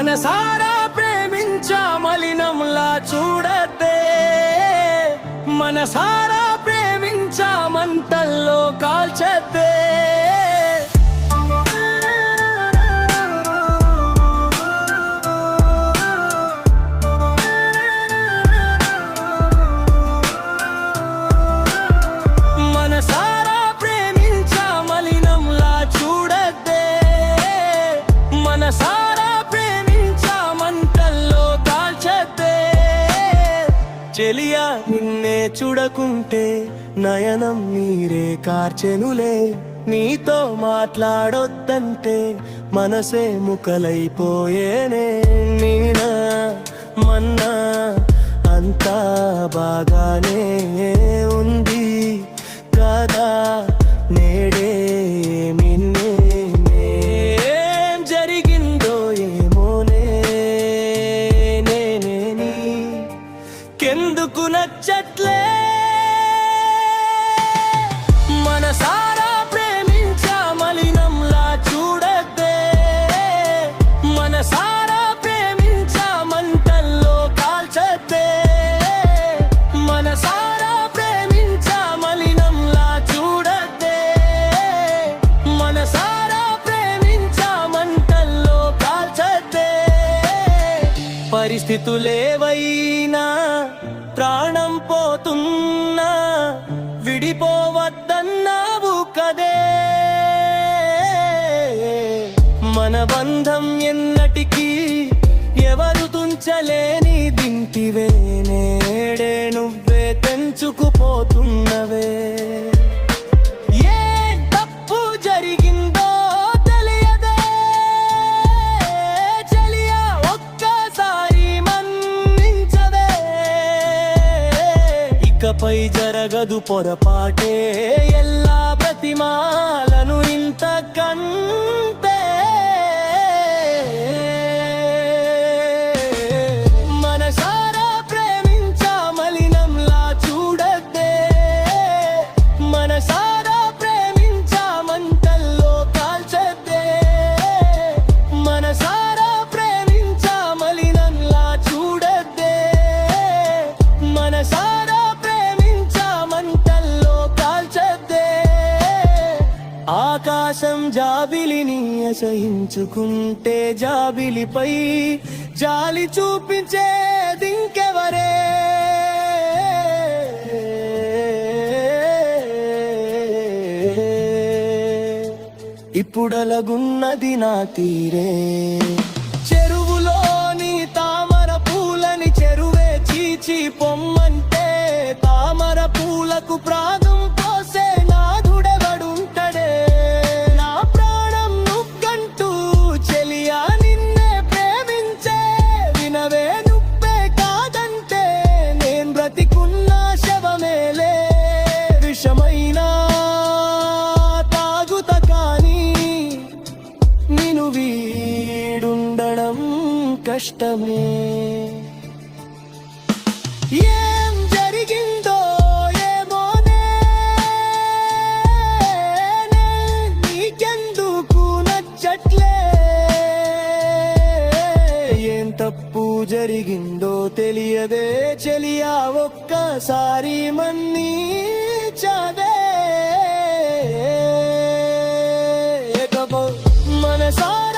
మనసారా ప్రేమించా మలినంలా చూడద్దే, మనసారా ప్రేమించా మంటల్లో కాల్చద్దే. మనసారా ప్రేమించా మలినంలా చూడద్దే, మనసారా ప్రేమించా మంటల్లో కాల్చద్దే. చెలియా నిన్నే చూడకుంటే నయనం నీరే కార్చెనులే, నీతో మాట్లాడొద్దంటే మనసే ముక్కలైపోయేనే. నీనా మన్నా అంతా బాగానే ఉంది కదా, నేడే ఏం జరిగిందో ఏమోనే, కెందుకు నచ్చట్లే. మనసారా ప్రేమించా మలినంలా చూడద్దే, మనసారా ప్రేమించా మంటల్లో కాల్చద్దే. మనసారా ప్రేమించా మలినంలా చూడద్దే, మనసారా ప్రేమించా మంటల్లో కాల్చద్దే. పరిస్థితులేవైనా ప్రాణం పోతున్నా విడిపోవద్దన్నావు కదే. మన బంధం ఎన్నటికీ ఎవరు తుంచలేని దింటివే, నేడే నువ్వే తెంచుకుపోతున్నవే. ఏ తప్పు జరిగిందో తెలియదే చెలియా, ఒక్కసారి మన్నించవే. ఇకపై జరగదు పొరపాటే, ఎల్లా ప్రతిమాలను ఇంతకంతే. మనసారా ప్రేమించా మలినంలా చూడద్దే, మనసారా ప్రేమించా మంటల్లో కాల్చద్దే. మనసారా ప్రేమించా మలినంలా చూడద్దే, మనసారా ప్రేమించా మంటల్లో కాల్చద్దే. ఆకాశం జాబిలిని అసహించుకుంటే జాబిలిపై జాలి చూపించేదింకెవరే. ఇప్పుడలగున్నది నా తీరే, చెరువులోని తామర పూలని చెరువే చీచి పొమ్మంటే, తామర పూలకు ప్రాణం పోసే నాదుడెవడుంటడే. నా ప్రాణం నువ్వంటూ చెలియా నిన్నే ప్రేమించే, వినవే నువ్వే కాదంటే నేను బ్రతికున్న శవమేలే. విషమైనా తాగుత కానీ నిన్ను వీడుండడం కష్టమే. ఏం జరిగిందో ఏమోనే, నీకెందుకు నచ్చట్లే. ఏం తప్పు జరిగిందో తెలియదే చెలియా, ఒక్కసారి మన్నించవే. మనసారా